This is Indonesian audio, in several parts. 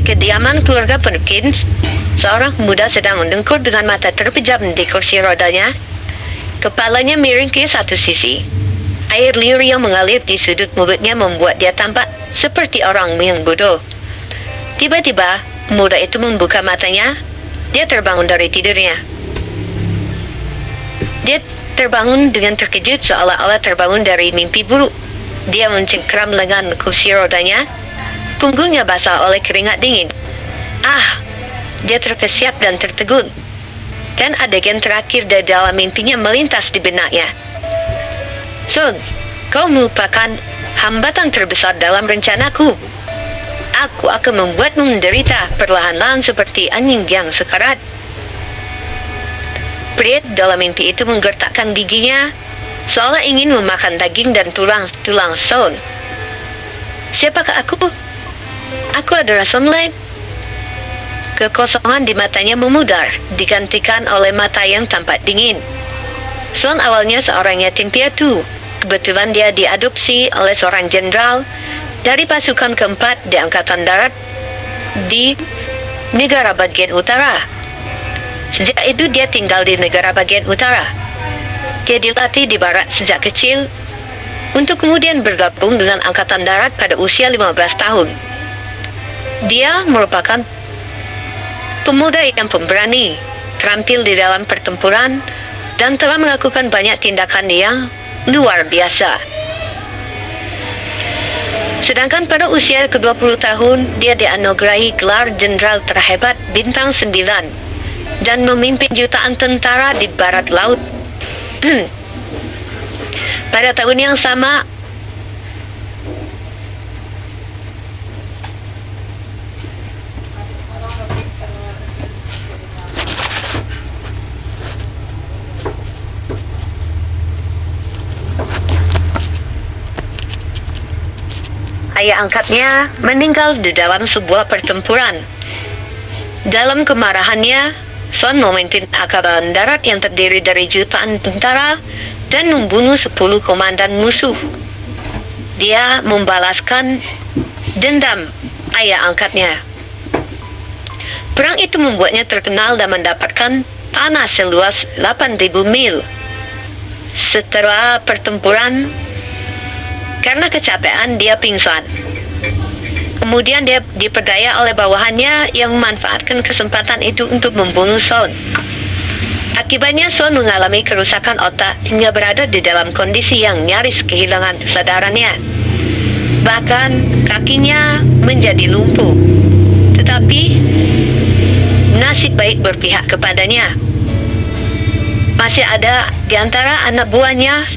kediaman keluarga Perkins, seorang pemuda sedang mendengkur dengan mata terpejam di kursi rodanya. Kepalanya miring ke satu sisi. Air liur yang mengalir di sudut mulutnya membuat dia tampak seperti orang yang bodoh. Tiba-tiba, pemuda itu membuka matanya. Dia terbangun dari tidurnya. Dia terbangun dengan terkejut seolah-olah terbangun dari mimpi buruk. Dia mencengkram lengan kursi rodanya. Punggungnya basah oleh keringat dingin. Dia terkesiap dan tertegun. Dan adegan terakhir dari dalam mimpinya melintas di benaknya. Son, kau merupakan hambatan terbesar dalam rencanaku. Aku akan membuatmu menderita perlahan-lahan seperti anjing yang sekarat. Pria dalam mimpi itu menggertakkan giginya, seolah ingin memakan daging dan tulang Son. Siapakah aku? Aku adalah Sonlight. Kekosongan di matanya memudar, digantikan oleh mata yang tampak dingin. Son awalnya seorang yatim piatu. Kebetulan dia diadopsi oleh seorang jenderal dari pasukan keempat di Angkatan Darat di negara bagian utara. Sejak itu dia tinggal di negara bagian utara. Dia dilatih di barat sejak kecil untuk kemudian bergabung dengan Angkatan Darat pada usia 15 tahun. Dia merupakan pemuda yang pemberani, terampil di dalam pertempuran, dan telah melakukan banyak tindakan yang luar biasa. Sedangkan pada usia ke-20 tahun, dia dianugerahi gelar Jenderal Terhebat Bintang 9 dan memimpin jutaan tentara di barat laut. Pada tahun yang sama, ayah angkatnya meninggal di dalam sebuah pertempuran. Dalam kemarahannya, Son memimpin Angkatan Darat yang terdiri dari jutaan tentara dan membunuh 10 komandan musuh. Dia membalaskan dendam ayah angkatnya. Perang itu membuatnya terkenal dan mendapatkan tanah seluas 8.000 mil. Setelah pertempuran, karena kecapean dia pingsan. Kemudian dia diperdaya oleh bawahannya yang memanfaatkan kesempatan itu untuk membunuh Son. Akibatnya Son mengalami kerusakan otak hingga berada di dalam kondisi yang nyaris kehilangan kesadarannya. Bahkan kakinya menjadi lumpuh. Tetapi nasib baik berpihak kepadanya. Masih ada di antara anak buahnya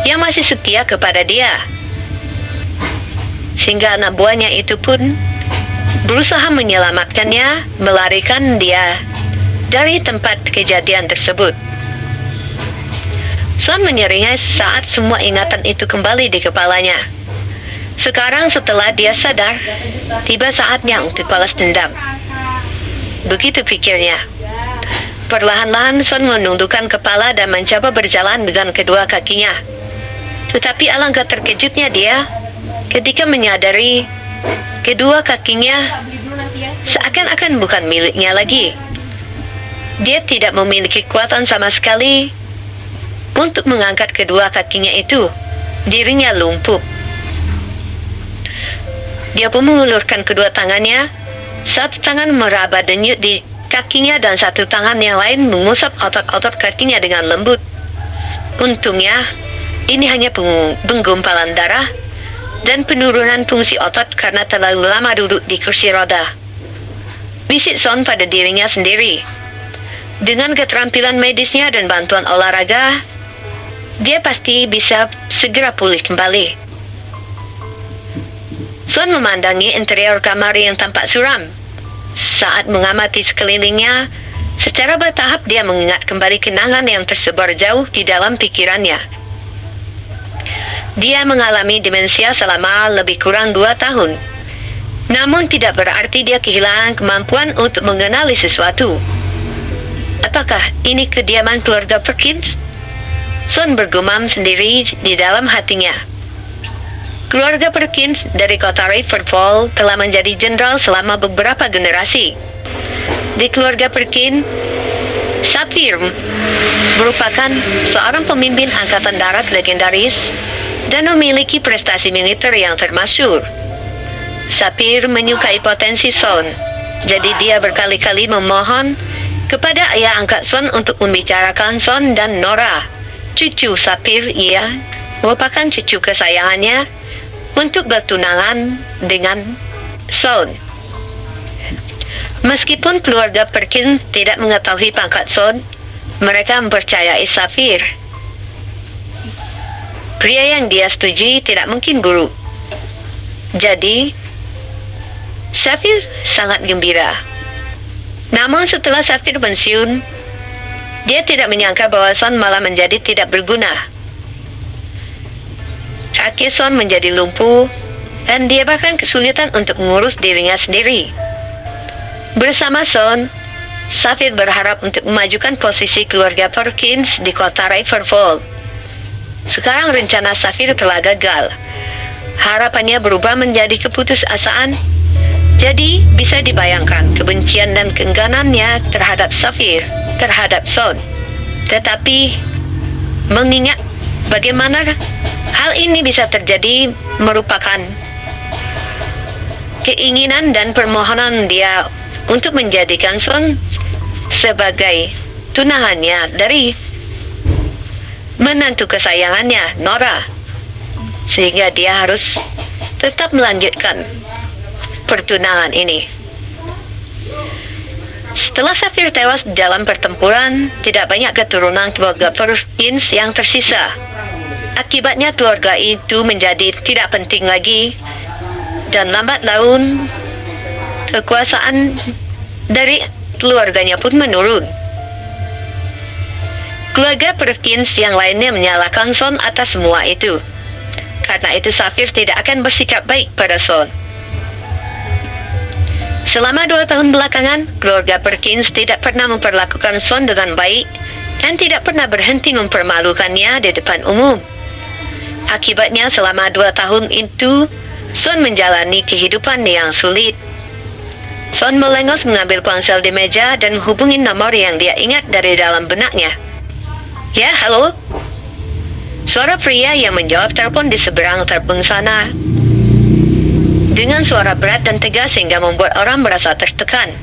yang masih setia kepada dia. Sehingga anak buahnya itu pun berusaha menyelamatkannya, melarikan dia dari tempat kejadian tersebut. Son menyeringai saat semua ingatan itu kembali di kepalanya. Sekarang setelah dia sadar, tiba saatnya untuk balas dendam. Begitu pikirnya. Perlahan-lahan Son menundukkan kepala dan mencoba berjalan dengan kedua kakinya. Tetapi alangkah terkejutnya dia ketika menyadari kedua kakinya seakan-akan bukan miliknya lagi. Dia tidak memiliki kekuatan sama sekali untuk mengangkat kedua kakinya itu. Dirinya lumpuh. Dia pun mengulurkan kedua tangannya. Satu tangan meraba denyut di kakinya dan satu tangan yang lain mengusap otot-otot kakinya dengan lembut. Untungnya, ini hanya penggumpalan darah dan penurunan fungsi otot karena terlalu lama duduk di kursi roda. Bisik Son pada dirinya sendiri. Dengan keterampilan medisnya dan bantuan olahraga, dia pasti bisa segera pulih kembali. Son memandangi interior kamar yang tampak suram. Saat mengamati sekelilingnya, secara bertahap dia mengingat kembali kenangan yang tersebar jauh di dalam pikirannya. Dia mengalami demensia selama lebih kurang 2 tahun. Namun tidak berarti dia kehilangan kemampuan untuk mengenali sesuatu. Apakah ini kediaman keluarga Perkins? Son bergumam sendiri di dalam hatinya. Keluarga Perkins dari kota Rutherford telah menjadi jenderal selama beberapa generasi. Di keluarga Perkins, Sapphire merupakan seorang pemimpin angkatan darat legendaris dan memiliki prestasi militer yang termasyhur. Sapphire menyukai potensi Son, jadi dia berkali-kali memohon kepada ayah angkat Son untuk membicarakan Son dan Nora, cucu Sapphire. Ia merupakan cucu kesayangannya untuk bertunangan dengan Son. Meskipun keluarga Perkins tidak mengetahui pangkat Son, mereka mempercayai Sapphire. Pria yang dia setujui tidak mungkin buruk. Jadi, Sapphire sangat gembira. Namun setelah Sapphire pensiun, dia tidak menyangka bahwa Son malah menjadi tidak berguna. Kaki Son menjadi lumpuh, dan dia bahkan kesulitan untuk mengurus dirinya sendiri. Bersama Son, Sapphire berharap untuk memajukan posisi keluarga Perkins di kota Rutherford. Sekarang rencana Sapphire telah gagal. Harapannya berubah menjadi keputusasaan. Jadi, bisa dibayangkan kebencian dan keengganannya terhadap Sapphire, terhadap Son. Tetapi, mengingat bagaimana hal ini bisa terjadi merupakan keinginan dan permohonan dia untuk menjadikan Son sebagai tunangannya dari menantu kesayangannya, Nora. Sehingga dia harus tetap melanjutkan pertunangan ini. Setelah Sapphire tewas dalam pertempuran, tidak banyak keturunan keluarga Perkins yang tersisa. Akibatnya keluarga itu menjadi tidak penting lagi, dan lambat laun kekuasaan dari keluarganya pun menurun. Keluarga Perkins yang lainnya menyalahkan Son atas semua itu. Karena itu Sapphire tidak akan bersikap baik pada Son. Selama 2 tahun belakangan, keluarga Perkins tidak pernah memperlakukan Son dengan baik dan tidak pernah berhenti mempermalukannya di depan umum. Akibatnya selama 2 tahun itu, Son menjalani kehidupan yang sulit. Son melengos mengambil ponsel di meja dan menghubungi nomor yang dia ingat dari dalam benaknya. Ya, halo? Suara pria yang menjawab telepon di seberang telepon sana. Dengan suara berat dan tegas sehingga membuat orang merasa tertekan.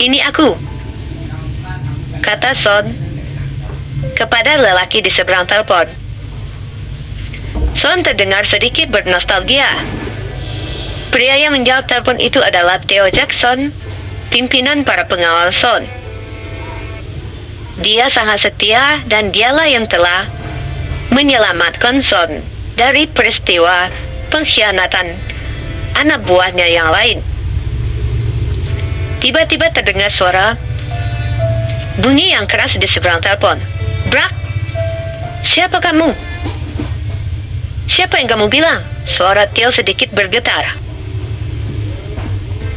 Ini aku, kata Son kepada lelaki di seberang telepon. Son terdengar sedikit bernostalgia. Pria yang menjawab telepon itu adalah Theo Jackson, pimpinan para pengawal Son. Dia sangat setia dan dialah yang telah menyelamatkan Son dari peristiwa pengkhianatan anak buahnya yang lain. Tiba-tiba terdengar suara bunyi yang keras di seberang telepon. Brak, siapa kamu? Siapa yang kamu bilang? Suara Theo sedikit bergetar.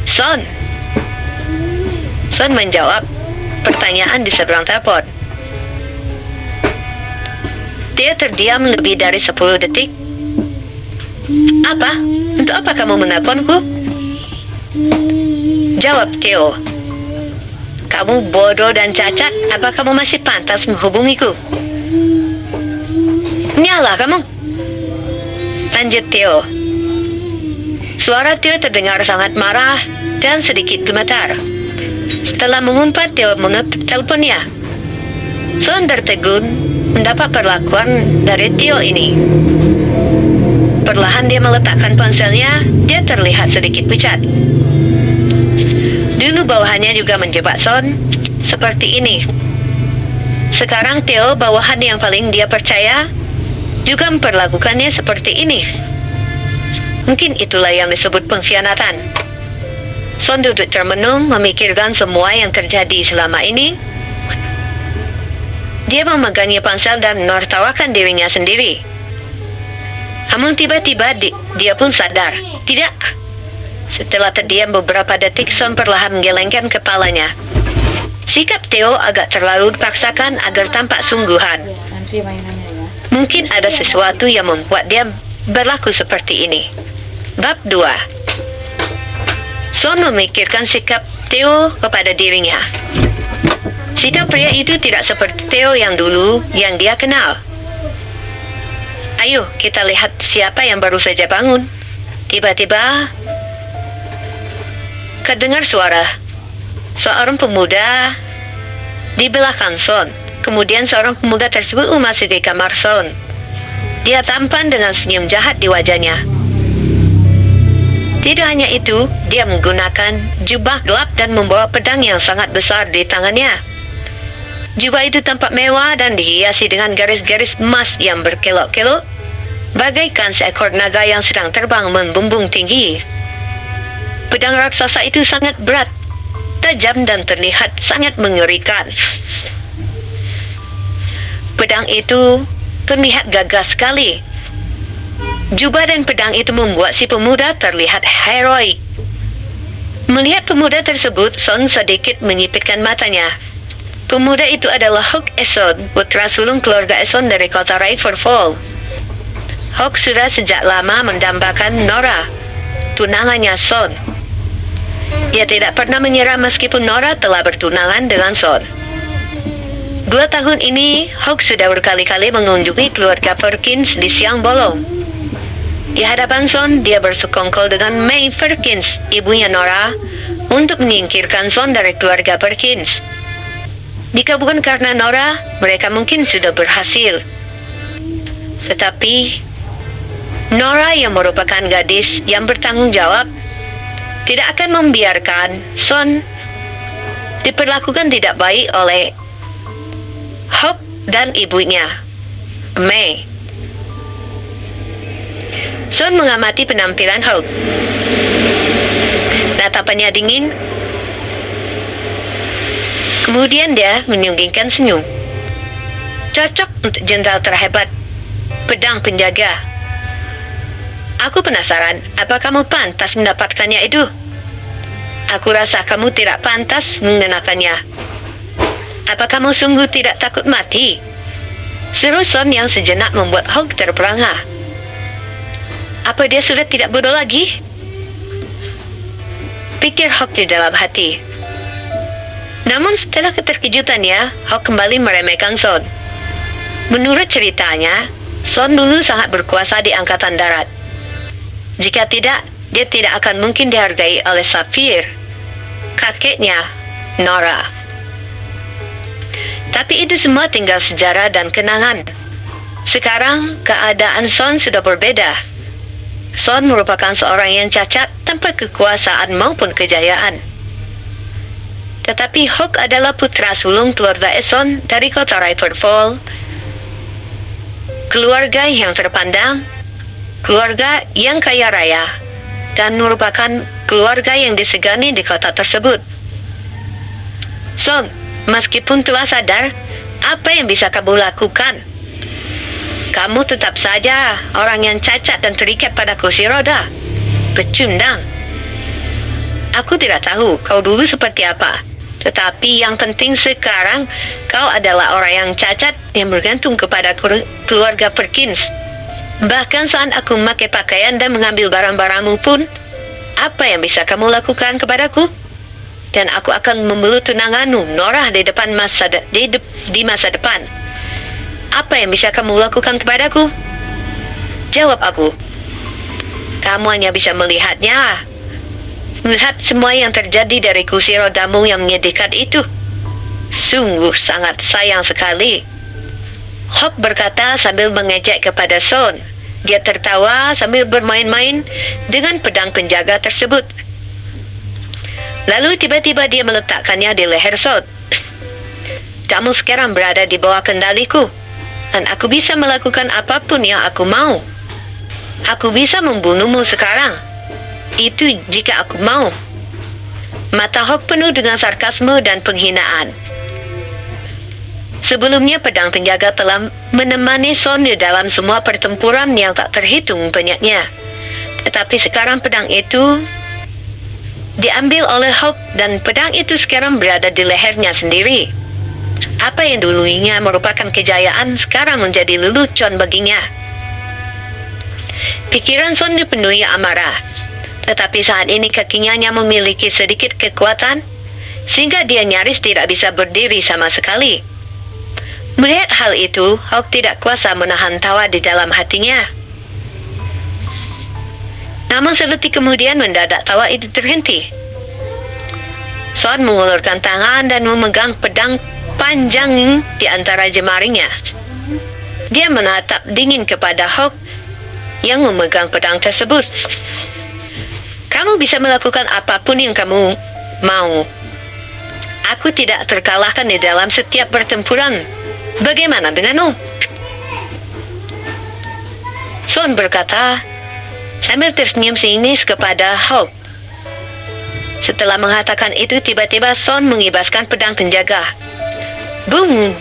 Son. Son menjawab pertanyaan di seberang telepon. Dia terdiam lebih dari 10 detik. Apa? Untuk apa kamu menelponku? Jawab Theo. Kamu bodoh dan cacat. Apa kamu masih pantas menghubungiku? Nyala kamu. Lanjut Theo. Suara Theo terdengar sangat marah dan sedikit gemetar. Setelah mengumpat, Theo menutup teleponnya. Son tertegun mendapat perlakuan dari Theo ini. Perlahan dia meletakkan ponselnya. Dia terlihat sedikit pucat. Dulu bawahannya juga menjebak Son seperti ini. Sekarang Theo, bawahan yang paling dia percaya, juga memperlakukannya seperti ini. Mungkin itulah yang disebut pengkhianatan. Son duduk termenung memikirkan semua yang terjadi selama ini. Dia memegangnya ponsel dan menertawakan dirinya sendiri. Namun tiba-tiba dia pun sadar. Tidak. Setelah terdiam beberapa detik, Son perlahan menggelengkan kepalanya. Sikap Theo agak terlalu dipaksakan agar tampak sungguhan. Mungkin ada sesuatu yang membuat dia berlaku seperti ini. Bab 2. Son memikirkan sikap Theo kepada dirinya. Sikap pria itu tidak seperti Theo yang dulu yang dia kenal. Ayo kita lihat siapa yang baru saja bangun. Tiba-tiba kedengar suara seorang pemuda di belakang Son. Kemudian seorang pemuda tersebut memasuki kamar Son. Dia tampan dengan senyum jahat di wajahnya. Tidak hanya itu, dia menggunakan jubah gelap dan membawa pedang yang sangat besar di tangannya. Jubah itu tampak mewah dan dihiasi dengan garis-garis emas yang berkelok-kelok, bagaikan seekor naga yang sedang terbang membumbung tinggi. Pedang raksasa itu sangat berat, tajam dan terlihat sangat mengerikan. Pedang itu terlihat gagah sekali. Jubah dan pedang itu membuat si pemuda terlihat heroik. Melihat pemuda tersebut, Son sedikit menyipitkan matanya. Pemuda itu adalah Hok Eson, putra sulung keluarga Eson dari kota Riverfall. Hok sudah sejak lama mendambakan Nora, tunangannya Son. Ia tidak pernah menyerah meskipun Nora telah bertunangan dengan Son. 2 tahun ini, Hok sudah berkali-kali mengunjungi keluarga Perkins di siang bolong. Di hadapan Son, dia bersekongkol dengan May Perkins, ibunya Nora, untuk menyingkirkan Son dari keluarga Perkins. Jika bukan karena Nora, mereka mungkin sudah berhasil. Tetapi, Nora yang merupakan gadis yang bertanggung jawab, tidak akan membiarkan Son diperlakukan tidak baik oleh Hok dan ibunya, May. Son mengamati penampilan Hok. Tatapannya dingin. Kemudian dia menyunggingkan senyum. Cocok untuk jenderal terhebat, pedang penjaga. Aku penasaran, apa kamu pantas mendapatkannya itu? Aku rasa kamu tidak pantas mengenakannya. Apa kamu sungguh tidak takut mati? Seru Son yang sejenak membuat Hok terperangah. Apa dia sudah tidak bodoh lagi? Pikir Hok di dalam hati. Namun setelah keterkejutannya, Hok kembali meremehkan Son. Menurut ceritanya, Son dulu sangat berkuasa di Angkatan Darat. Jika tidak, dia tidak akan mungkin dihargai oleh Sapphire, kakeknya, Nora. Tapi itu semua tinggal sejarah dan kenangan. Sekarang, keadaan Son sudah berbeda. Son merupakan seorang yang cacat tanpa kekuasaan maupun kejayaan. Tetapi Hok adalah putra sulung keluarga Eson dari kota Riverfall. Keluarga yang terpandang, keluarga yang kaya raya, dan merupakan keluarga yang disegani di kota tersebut. Son, meskipun telah sadar, apa yang bisa kamu lakukan? Kamu tetap saja orang yang cacat dan terikat pada kursi roda. Pecundang. Aku tidak tahu kau dulu seperti apa. Tetapi yang penting sekarang, kau adalah orang yang cacat yang bergantung kepada keluarga Perkins. Bahkan saat aku memakai pakaian dan mengambil barang-barangmu pun, apa yang bisa kamu lakukan kepadaku? Dan aku akan memeluk tunanganmu, Nora, di masa depan. Apa yang bisa kamu lakukan kepadaku? Jawab aku. Kamu hanya bisa melihatnya. Melihat semua yang terjadi dari kursi rodamu yang menyedihkan itu. Sungguh sangat sayang sekali. Hok berkata sambil mengejek kepada Son. Dia tertawa sambil bermain-main dengan pedang penjaga tersebut. Lalu tiba-tiba dia meletakkannya di leher Son. Kamu sekarang berada di bawah kendaliku, dan aku bisa melakukan apapun yang aku mau. Aku bisa membunuhmu sekarang. Itu jika aku mau. Mata Hok penuh dengan sarkasme dan penghinaan. Sebelumnya pedang penjaga telah menemani Son di dalam semua pertempuran yang tak terhitung banyaknya. Tetapi sekarang pedang itu diambil oleh Hok dan pedang itu sekarang berada di lehernya sendiri. Apa yang dulunya merupakan kejayaan sekarang menjadi lelucon baginya. Pikiran Son dipenuhi amarah. Tetapi saat ini kakinya hanya memiliki sedikit kekuatan, sehingga dia nyaris tidak bisa berdiri sama sekali. Melihat hal itu, Hawk tidak kuasa menahan tawa di dalam hatinya. Namun sedetik kemudian mendadak tawa itu terhenti. Son mengulurkan tangan dan memegang pedang panjang di antara jemarinya. Dia menatap dingin kepada Hawk yang memegang pedang tersebut. Kamu bisa melakukan apapun yang kamu mau. Aku tidak terkalahkan di dalam setiap pertempuran. Bagaimana denganmu? Son berkata sambil tersenyum sinis kepada Hawk. Setelah mengatakan itu, tiba-tiba Son mengibaskan pedang penjaga. Boom!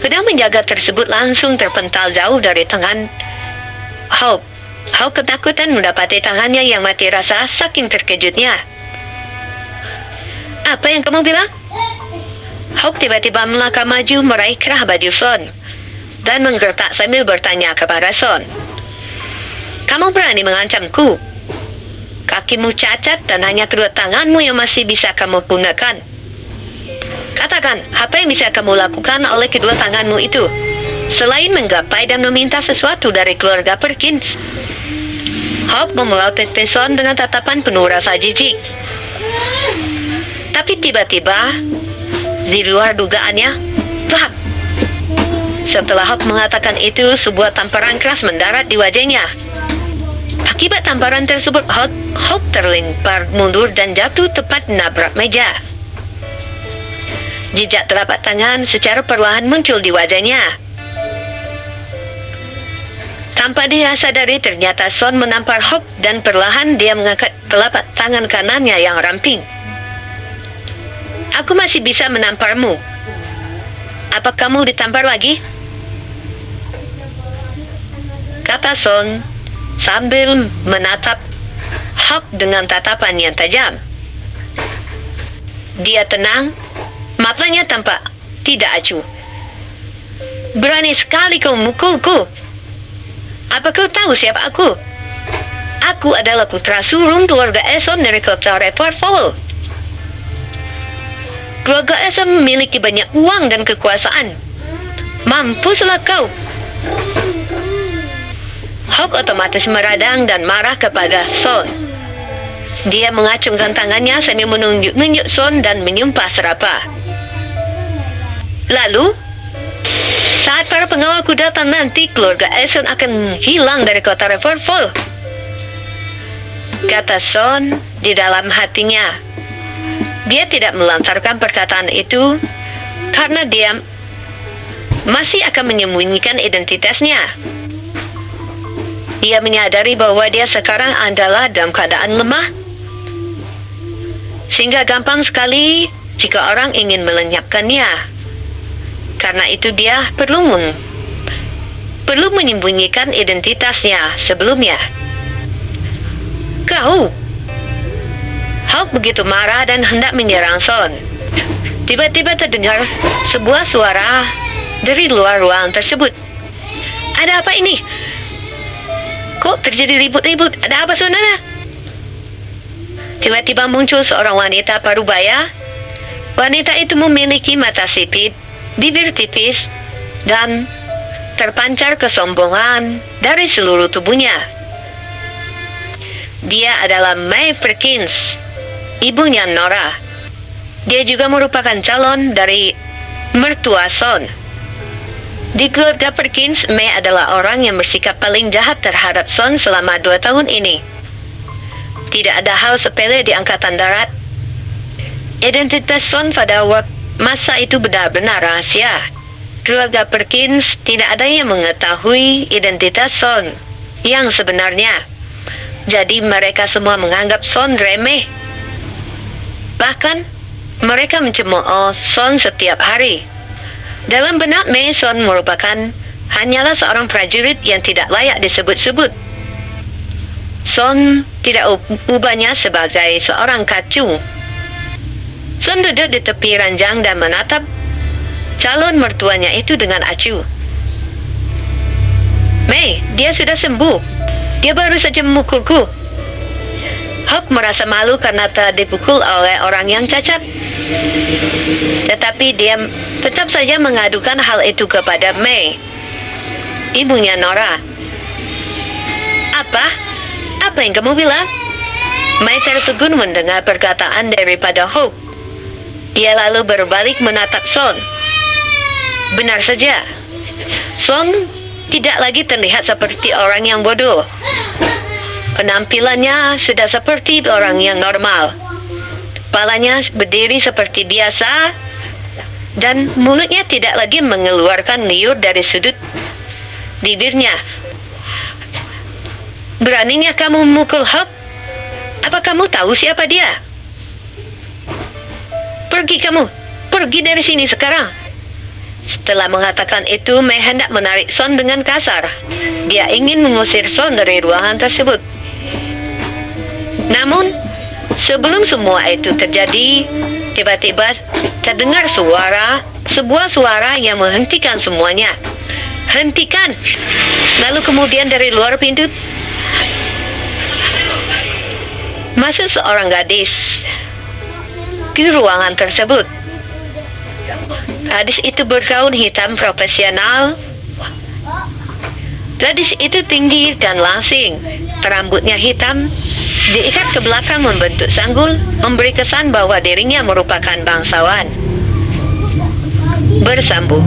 Pedang penjaga tersebut langsung terpental jauh dari tangan Hawk. Hawk ketakutan mendapati tangannya yang mati rasa saking terkejutnya. Apa yang kamu bilang? Hawk tiba-tiba melangkah maju meraih kerah baju Son dan menggertak sambil bertanya kepada Son. Kamu berani mengancamku? Kakimu cacat dan hanya kedua tanganmu yang masih bisa kamu gunakan. Katakan, apa yang bisa kamu lakukan oleh kedua tanganmu itu, selain menggapai dan meminta sesuatu dari keluarga Perkins? Hawk memelototi Son dengan tatapan penuh rasa jijik. Tapi tiba-tiba, di luar dugaannya, plak! Setelah Hawk mengatakan itu, sebuah tamparan keras mendarat di wajahnya. Akibat tamparan tersebut, Hawk terlempar mundur dan jatuh tepat menabrak meja. Jejak telapak tangan secara perlahan muncul di wajahnya. Tanpa dia sadari, ternyata Son menampar Hawk dan perlahan dia mengangkat telapak tangan kanannya yang ramping. Aku masih bisa menamparmu. Apa kamu ditampar lagi? Kata Son sambil menatap Hawk dengan tatapan yang tajam. Dia tenang, matanya tampak tidak acuh. Berani sekali kau memukulku. Apa kau tahu siapa aku? Aku adalah putra sulung keluarga Eson dari kota Riverfall. Keluarga Eson memiliki banyak uang dan kekuasaan. Mampuslah kau. Hawk otomatis meradang dan marah kepada Son. Dia mengacungkan tangannya sambil menunjuk-nunjuk Son dan menyumpah serapah. Lalu, saat para pengawalku datang nanti, keluarga Eson akan hilang dari kota Riverfall. Kata Son di dalam hatinya. Dia tidak melontarkan perkataan itu karena dia masih akan menyembunyikan identitasnya. Dia menyadari bahwa dia sekarang adalah dalam keadaan lemah, sehingga gampang sekali jika orang ingin melenyapkannya. Karena itu dia perlu menyembunyikan identitasnya sebelumnya. Kau! Hawk begitu marah dan hendak menyerang Son. Tiba-tiba terdengar sebuah suara dari luar ruang tersebut. Ada apa ini? Kok terjadi ribut-ribut? Ada apa sebenarnya? Tiba-tiba muncul seorang wanita parubaya. Wanita itu memiliki mata sipit, bibir tipis, dan terpancar kesombongan dari seluruh tubuhnya. Dia adalah May Perkins, ibunya Nora. Dia juga merupakan calon dari mertua Son. Di keluarga Perkins, May adalah orang yang bersikap paling jahat terhadap Son selama 2 tahun ini. Tidak ada hal sepele di Angkatan Darat. Identitas Son pada masa itu benar-benar rahasia. Keluarga Perkins tidak ada yang mengetahui identitas Son yang sebenarnya. Jadi mereka semua menganggap Son remeh. Bahkan mereka mencemooh Son setiap hari. Dalam benak May, Son merupakan hanyalah seorang prajurit yang tidak layak disebut-sebut. Son tidak ubahnya sebagai seorang kacung. Son duduk di tepi ranjang dan menatap calon mertuanya itu dengan acuh. May, dia sudah sembuh. Dia baru saja memukulku. Hop merasa malu karena telah dipukul oleh orang yang cacat. Tetapi dia tetap saja mengadukan hal itu kepada May, ibunya Nora. Apa? Apa yang kamu bilang? May tertegun mendengar perkataan daripada Hope. Dia lalu berbalik menatap Son. Benar saja, Son tidak lagi terlihat seperti orang yang bodoh. Penampilannya sudah seperti orang yang normal. Kepalanya berdiri seperti biasa, dan mulutnya tidak lagi mengeluarkan liur dari sudut bibirnya. Beraninya kamu memukul Hope? Apa kamu tahu siapa dia? Pergi kamu, pergi dari sini sekarang. Setelah mengatakan itu, May hendak menarik Son dengan kasar. Dia ingin mengusir Son dari ruangan tersebut. Namun, sebelum semua itu terjadi, tiba-tiba terdengar sebuah suara yang menghentikan semuanya. Hentikan! Lalu kemudian dari luar pintu masuk seorang gadis ke ruangan tersebut. Gadis itu bergaun hitam profesional. Gadis itu tinggi dan langsing. Rambutnya hitam, diikat ke belakang membentuk sanggul, memberi kesan bahwa dirinya merupakan bangsawan. Bersambung.